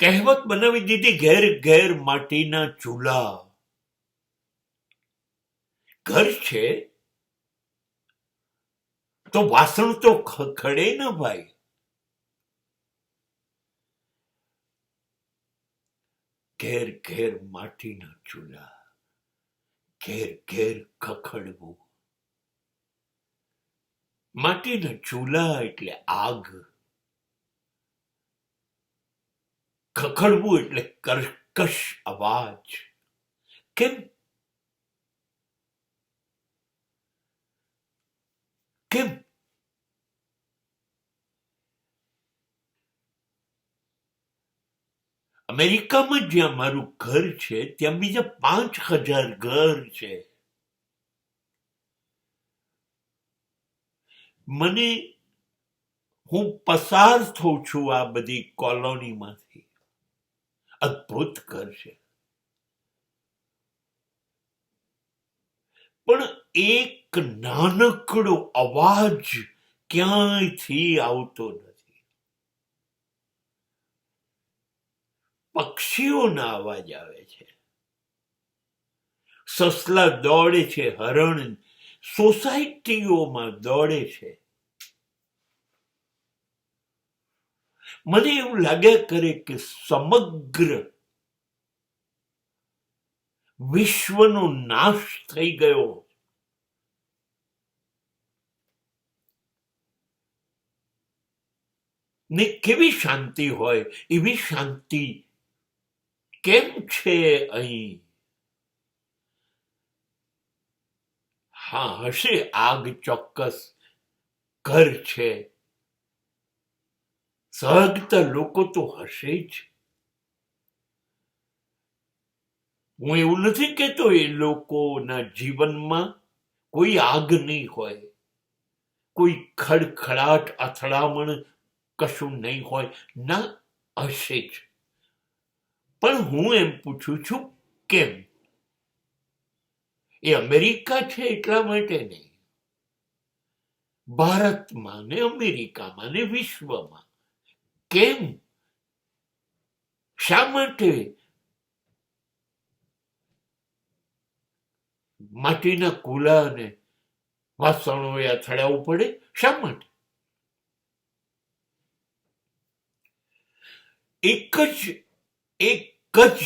કહેવત બનાવી દીધી, ઘેર ઘેર માટીના ચૂલા. ઘર છે તો વાસણ તો ખડે ને ભાઈ. ઘેર ઘેર માટીના ચૂલા, ઘેર ઘેર ખખડવું. માટીના ચૂલા એટલે આગ, ખખડવું એટલે કર્કશ અવાજ. કેમ? કેમ? અમેરિકામાં જ્યાં મારું ઘર છે ત્યાં બીજા 5,000 ઘર છે. હું પસાર થઉં છું આ બધી કોલોનીમાંથી. અદ્ભુત ઘર છે, પણ એક નાનકડો અવાજ ક્યાંયથી આવતો નથી. પક્ષીઓના અવાજ આવે છે, સસલા દોડે છે, હરણ સોસાયટીઓમાં દોડે છે. મને એવું લાગ્યા કરે કે સમગ્ર વિશ્વનો નાશ થઈ ગયો. ને કેવી શાંતિ હોય, એવી શાંતિ કેમ છે અહીં? હા, હશે આગ, ચોક્કસ ઘર છે, સળગતા લોકો તો હશે જ. હું એવું નથી કહેતો એ લોકોના જીવનમાં કોઈ આગ નહીં હોય, કોઈ ખડખડાટ અથડામણ કશું નહીં હોય. ના, હશે જ. પણ હું એમ પૂછું છું કેમ? એ અમેરિકા છે એટલા માટે નહીં, ભારતમાં ને અમેરિકામાં ને વિશ્વમાં કેમ? શા માટે માટીના કુલા અને વાસણોએ અથડાવવું પડે? શા માટે? એક જ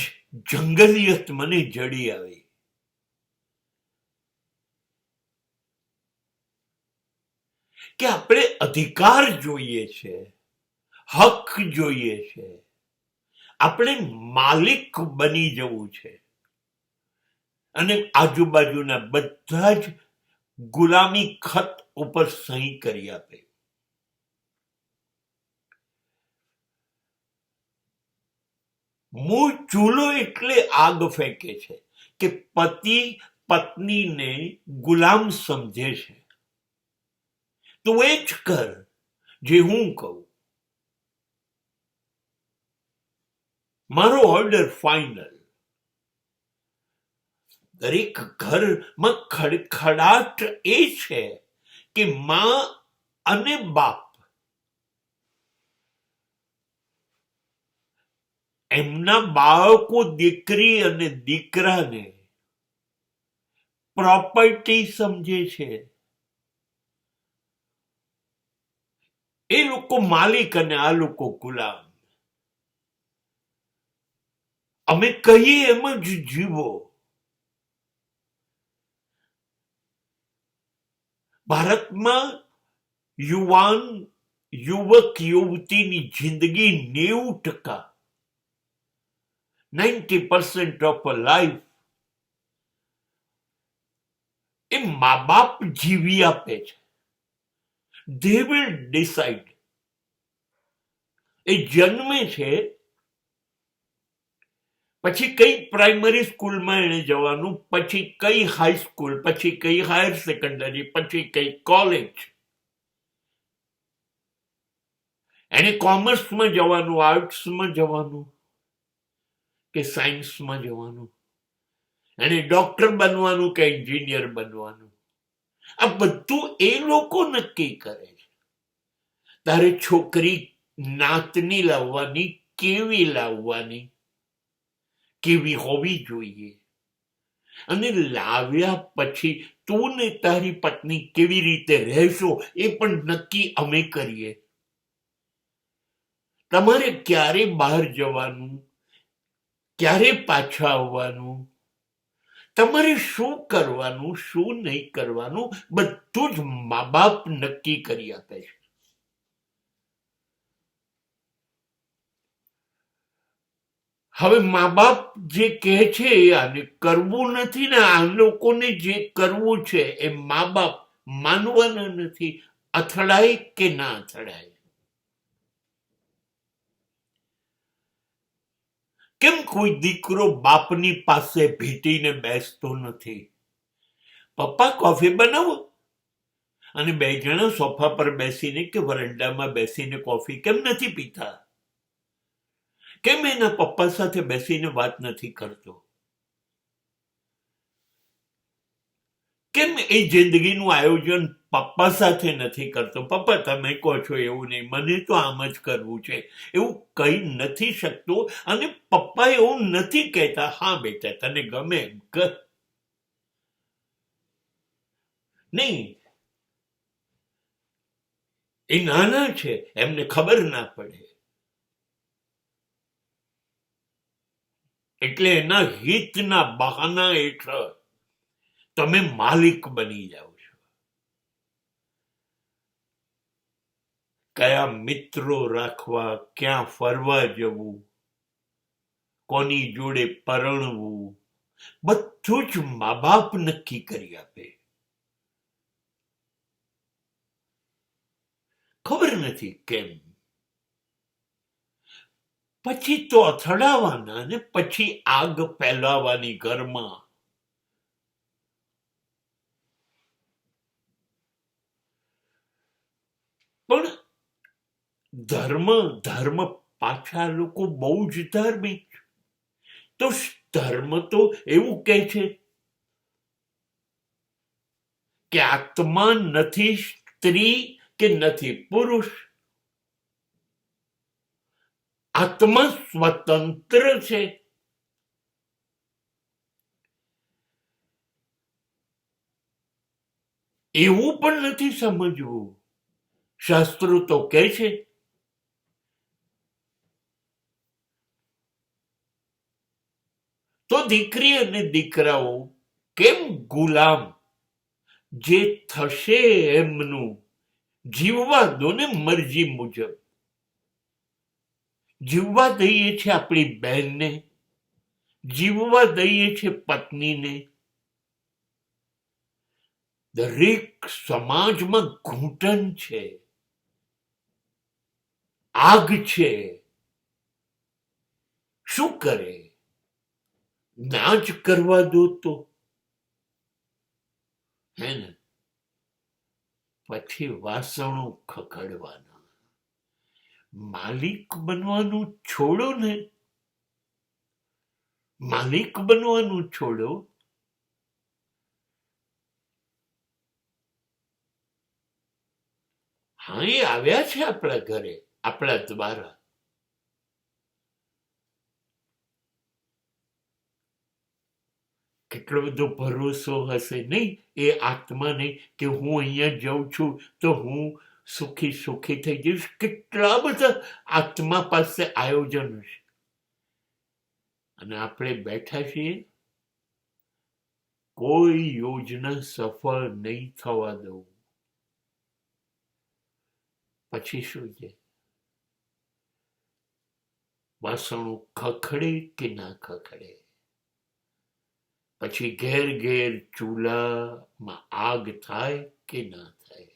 જંગલિયત મને જડી આવી. કે આપણે અધિકાર જોઈએ છે, હક જોઈએ છે, આપણે માલિક બની જવું છે, અને આજુબાજુના બધા જ ગુલામી ખત ઉપર સહી કરી આપે. મૂળ ચૂલો એટલે આગ ફેંકે છે કે પતિ પત્નીને ગુલામ સમજે છે. તું એ જ કર જે હું કહું, મારો ઓર્ડર ફાઇનલ. દરેક ઘરમાં ખડખડાટ એ છે કે માં અને બાપ એમના બાળકો, દીકરી અને દીકરાને પ્રોપર્ટી સમજે છે. એ લોકો માલિક અને આ લોકો ગુલામ. અમે કહીએ એમ જ જીવો. ભારતમાં યુવક યુવતીની જિંદગી 90%, 90% ઓફ અ લાઈફ એ મા બાપ જીવી આપે છે. They will decide. એ જન્મે છે પછી કઈ પ્રાઇમરી સ્કૂલમાં એને જવાનું, પછી કઈ હાઈસ્કૂલ, પછી કઈ હાયર સેકન્ડરી, પછી કઈ કોલેજ. એને કોમર્સમાં જવાનું, આર્ટ્સમાં જવાનું કે સાયન્સમાં જવાનું, એને ડોક્ટર બનવાનું કે એન્જિનિયર બનવાનું, આ બધું એ લોકો નક્કી કરે છે. તારે છોકરી નાતની લાવવાની કેવી લાવવાની, કેવી હોવી જોઈએ, અને લાવ્યા પછી તું ને તારી પત્ની કેવી રીતે રહેશો એ પણ નક્કી અમે કરીએ. તમારે ક્યારે બહાર જવાનું, ક્યારે પાછા આવવાનું, તમારે શું કરવાનું, શું નહીં કરવાનું, બધું જ મા બાપ નક્કી કરી આપે છે. હવે મા બાપ જે કહે છે આને કરવું નથી ને આ લોકોને જે કરવું છે એ મા બાપ માનવાના નથી. અથડાય કે ના અથડાય? કેમ કોઈ દીકરો બાપની પાસે ભેટીને બેસતો નથી? પપ્પા કોફી બનાવો, અને બે જણા સોફા પર બેસીને કે વરંડામાં બેસીને કોફી કેમ નથી પીતા? કેમ એના પપ્પા સાથે બેસીને વાત નથી કરતો? કેમ એ જિંદગીનું આયોજન પપ્પા સાથે નથી કરતો? પપ્પા તમે કહો છો એવું નહીં, મને તો આમ જ કરવું છે, એવું કહી નથી શકતો. અને પપ્પા એવું નથી કહેતા, હા બેટા તને ગમે એમ કર. નહીં, એ નાના છે, એમને ખબર ના પડે, એટલે એના હિતના બહાના હેઠળ તમે માલિક બની જાઓ છો. કયા મિત્રો રાખવા, ક્યાં ફરવા જવું, કોની જોડે પરણવું, બધું જ મા બાપ નક્કી કરી આપે. ખબર નથી કેમ. પછી તો અથડાવાના ને પછી આગ ફેલાવાની ઘરમાં. પણ ધર્મ પાછા લોકો બહુ જ ધાર્મિક. તો ધર્મ તો એવું કહે છે કે આત્મા નથી સ્ત્રી કે નથી પુરુષ, આત્મા સ્વતંત્ર છે. એવું પણ નથી સમજવું. શાસ્ત્રો તો કહે છે તો દીકરી અને દીકરાઓ કેમ ગુલામ? જે થશે એમનું જીવવા દો ને મરજી મુજબ. જીવવા દઈએ છે આપણી બહેનને, જીવવા દઈએ છે પત્નીને. દરેક સમાજમાં ઘૂંટણ છે, આગ છે. શું કરે? ના જ કરવા દો તો, હે ને? પછી વાસણો ખખડવાના. માલિક બનવાનું છોડો ને, માલિક બનવાનું છોડો. હા, એ આવ્યા છે આપણા ઘરે, આપણા દ્વારા. કેટલો બધો ભરોસો હશે નહીં એ આત્માને કે હું અહીંયા જાઉં છું તો હું સુખી થઈ જઈશ. કેટલા બધા આત્મા પાસે આયોજન હશે, અને આપણે બેઠા છીએ. કોઈ યોજના સફળ નહીં થવા દઉં. પછી શું છે? વાસણો ખખડે કે ના ખખડે? પછી ઘેર ઘેર ચૂલામાં આગ થાય કે ના થાય?